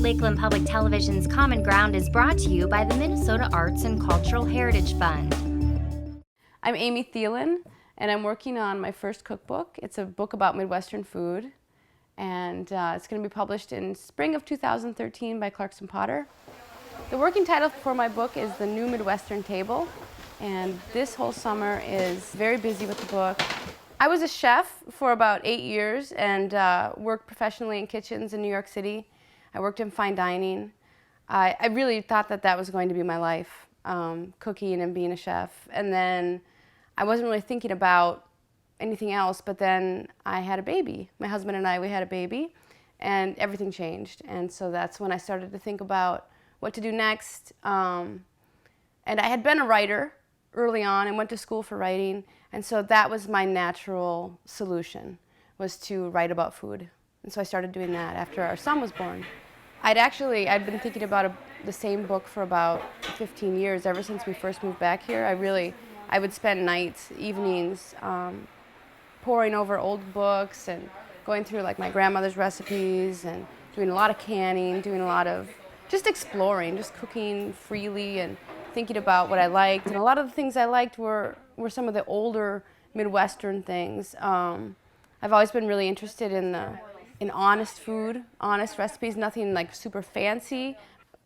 Lakeland Public Television's Common Ground is brought to you by the Minnesota Arts and Cultural Heritage Fund. I'm Amy Thielen, and I'm working on my first cookbook. It's a book about Midwestern food, and it's going to be published in spring of 2013 by Clarkson Potter. The working title for my book is The New Midwestern Table, and this whole summer is very busy with the book. I was a chef for about 8 years and worked professionally in kitchens in New York City. I worked in fine dining. I really thought that was going to be my life, cooking and being a chef. And then I wasn't really thinking about anything else, but then I had a baby. My husband and I, we had a baby, and everything changed. And so that's when I started to think about what to do next. And I had been a writer early on and went to school for writing, and so that was my natural solution, was to write about food. And so I started doing that after our son was born. I'd been thinking about the same book for about 15 years, ever since we first moved back here. I would spend nights, evenings, poring over old books and going through like my grandmother's recipes and doing a lot of canning, doing a lot of just exploring, just cooking freely and thinking about what I liked. And a lot of the things I liked were some of the older Midwestern things. I've always been really interested in honest food, honest recipes, nothing like super fancy.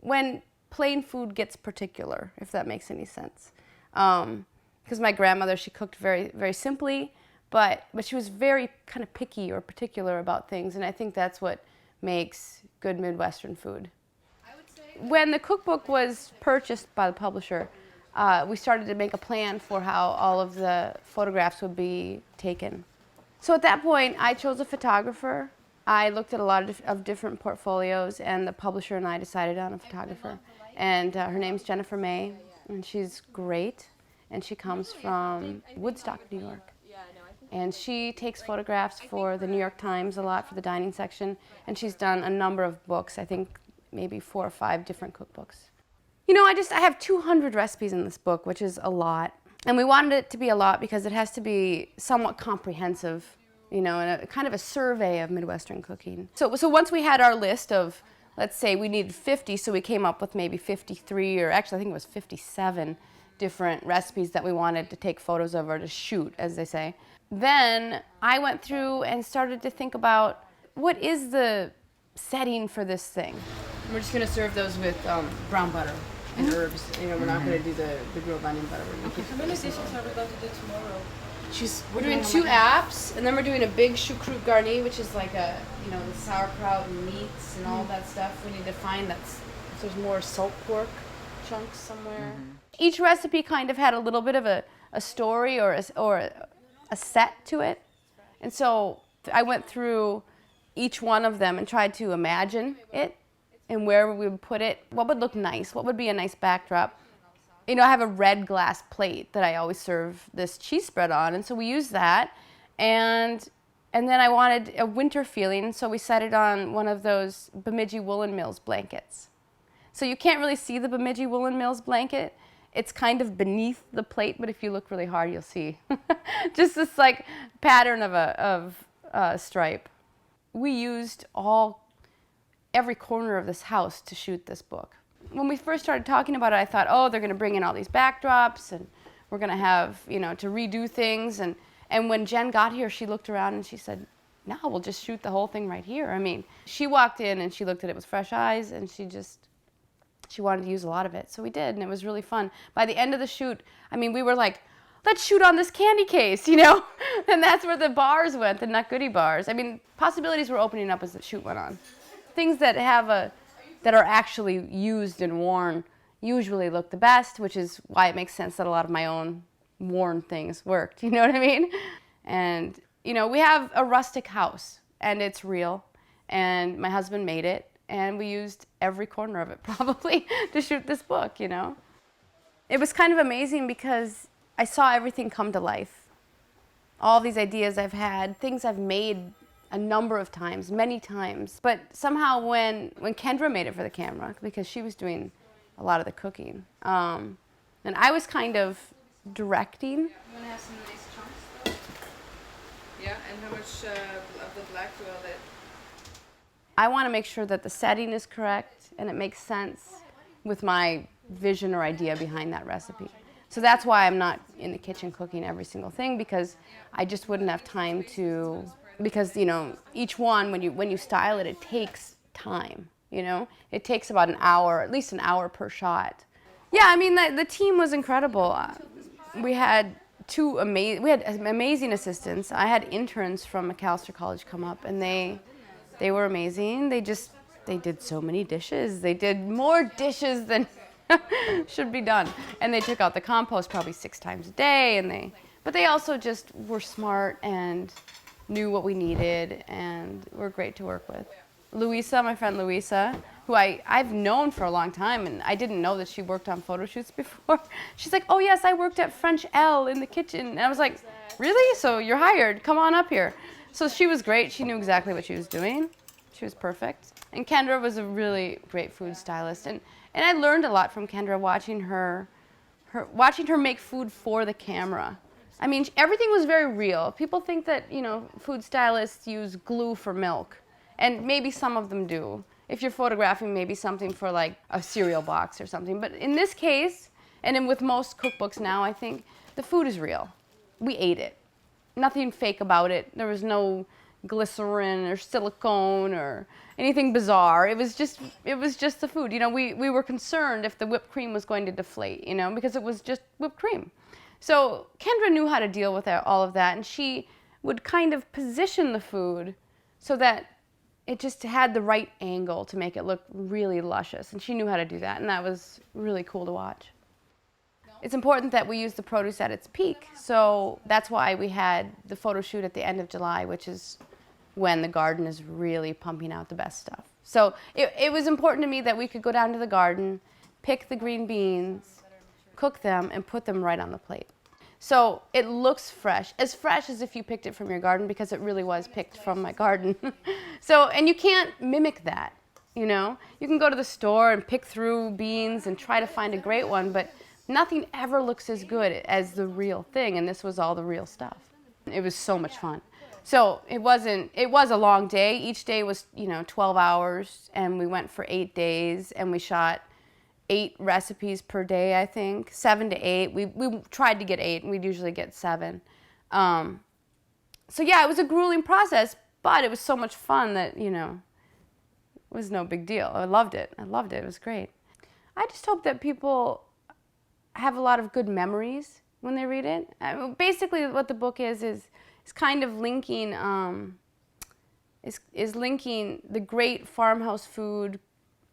When plain food gets particular, if that makes any sense. Because my grandmother, she cooked very, very simply, but she was very kind of picky or particular about things, and I think that's what makes good Midwestern food. When the cookbook was purchased by the publisher, we started to make a plan for how all of the photographs would be taken. So at that point, I chose a photographer. I looked at a lot of different portfolios, and the publisher and I decided on a photographer. And her name's Jennifer May, and she's great. And she comes from Woodstock, New York. And she takes photographs for the New York Times a lot for the dining section, and she's done a number of books, I think maybe 4 or 5 different cookbooks. You know, I have 200 recipes in this book, which is a lot. And we wanted it to be a lot because it has to be somewhat comprehensive, you know, and a kind of a survey of Midwestern cooking. So once we had our list of, let's say we needed 50, so we came up with maybe 53, or actually I think it was 57 different recipes that we wanted to take photos of, or to shoot, as they say. Then I went through and started to think about, what is the setting for this thing? We're just going to serve those with brown butter and herbs. You know, we're not going to do the grilled onion butter. Okay, how many dishes are we going to do tomorrow? We're doing 2 apps, and then we're doing a big choucroute garni, which is like the sauerkraut and meats and all that stuff. We need to find if there's more salt pork chunks somewhere. Each recipe kind of had a little bit of a story or a set to it. And so I went through each one of them and tried to imagine it and where we would put it, what would look nice, what would be a nice backdrop. You know, I have a red glass plate that I always serve this cheese spread on, and so we used that. And then I wanted a winter feeling, so we set it on one of those Bemidji Woolen Mills blankets. So you can't really see the Bemidji Woolen Mills blanket. It's kind of beneath the plate, but if you look really hard, you'll see just this like pattern of a stripe. We used every corner of this house to shoot this book. When we first started talking about it, I thought, oh, they're going to bring in all these backdrops, and we're going to have, to redo things. And when Jen got here, she looked around and she said, no, we'll just shoot the whole thing right here. I mean, she walked in and she looked at it with fresh eyes, and she wanted to use a lot of it. So we did, and it was really fun. By the end of the shoot, we were like, let's shoot on this candy case, and that's where the bars went, the Nut Goody bars. Possibilities were opening up as the shoot went on. Things that are actually used and worn usually look the best, which is why it makes sense that a lot of my own worn things worked, you know what I mean? And, we have a rustic house, and it's real, and my husband made it, and we used every corner of it probably to shoot this book, It was kind of amazing because I saw everything come to life. All these ideas I've had, things I've made a number of times, many times. But somehow when Kendra made it for the camera, because she was doing a lot of the cooking, and I was kind of directing. You want to have some nice chunks? Yeah, and how much of the black do I let? I want to make sure that the setting is correct and it makes sense with my vision or idea behind that recipe. So that's why I'm not in the kitchen cooking every single thing, because I just wouldn't have time to, because, you know, each one, when you style it, it takes time, you know? It takes about an hour, at least an hour per shot. Yeah, I mean, the team was incredible. We had amazing assistants. I had interns from McAllister College come up, and they were amazing. They did so many dishes. They did more dishes than should be done. And they took out the compost probably 6 times a day, but they also just were smart and knew what we needed and were great to work with. Louisa, my friend Louisa, who I've known for a long time, and I didn't know that she worked on photo shoots before. She's like, oh yes, I worked at French L in the kitchen. And I was like, really? So you're hired, come on up here. So she was great, she knew exactly what she was doing. She was perfect. And Kendra was a really great food stylist. And I learned a lot from Kendra watching her make food for the camera. I mean, everything was very real. People think that, you know, food stylists use glue for milk. And maybe some of them do. If you're photographing maybe something for like a cereal box or something. But in this case, and with most cookbooks now, I think the food is real. We ate it. Nothing fake about it. There was no glycerin or silicone or anything bizarre. It was just the food. You know, we were concerned if the whipped cream was going to deflate, you know, because it was just whipped cream. So Kendra knew how to deal with all of that, and she would kind of position the food so that it just had the right angle to make it look really luscious, and she knew how to do that, and that was really cool to watch. It's important that we use the produce at its peak, so that's why we had the photo shoot at the end of July, which is when the garden is really pumping out the best stuff. So it was important to me that we could go down to the garden, pick the green beans, cook them, and put them right on the plate. So it looks fresh as if you picked it from your garden, because it really was picked from my garden. So, and you can't mimic that, you know? You can go to the store and pick through beans and try to find a great one, but nothing ever looks as good as the real thing, and this was all the real stuff. It was so much fun. So it was a long day. Each day was, you know, 12 hours, and we went for 8 days, and we shot 8 recipes per day, I think, 7 to 8. We tried to get 8, and we'd usually get 7. So yeah, it was a grueling process, but it was so much fun that, you know, it was no big deal. I loved it. It was great. I just hope that people have a lot of good memories when they read it. Basically, what the book is kind of linking is linking the great farmhouse food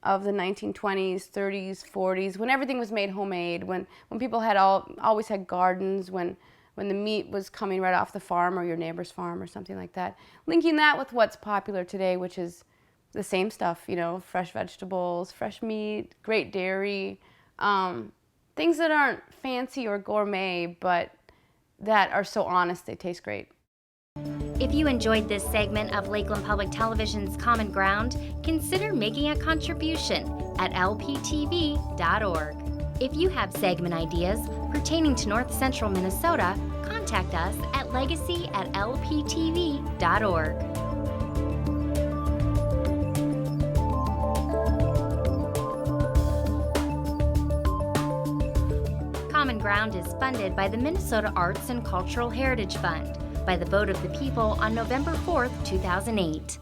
of the 1920s, 30s, 40s, when everything was made homemade, when people had always had gardens, when the meat was coming right off the farm or your neighbor's farm or something like that. Linking that with what's popular today, which is the same stuff, you know, fresh vegetables, fresh meat, great dairy, things that aren't fancy or gourmet, but that are so honest they taste great. If you enjoyed this segment of Lakeland Public Television's Common Ground, consider making a contribution at lptv.org. If you have segment ideas pertaining to North Central Minnesota, contact us at legacy@lptv.org. Common Ground is funded by the Minnesota Arts and Cultural Heritage Fund by the vote of the people on November 4th, 2008.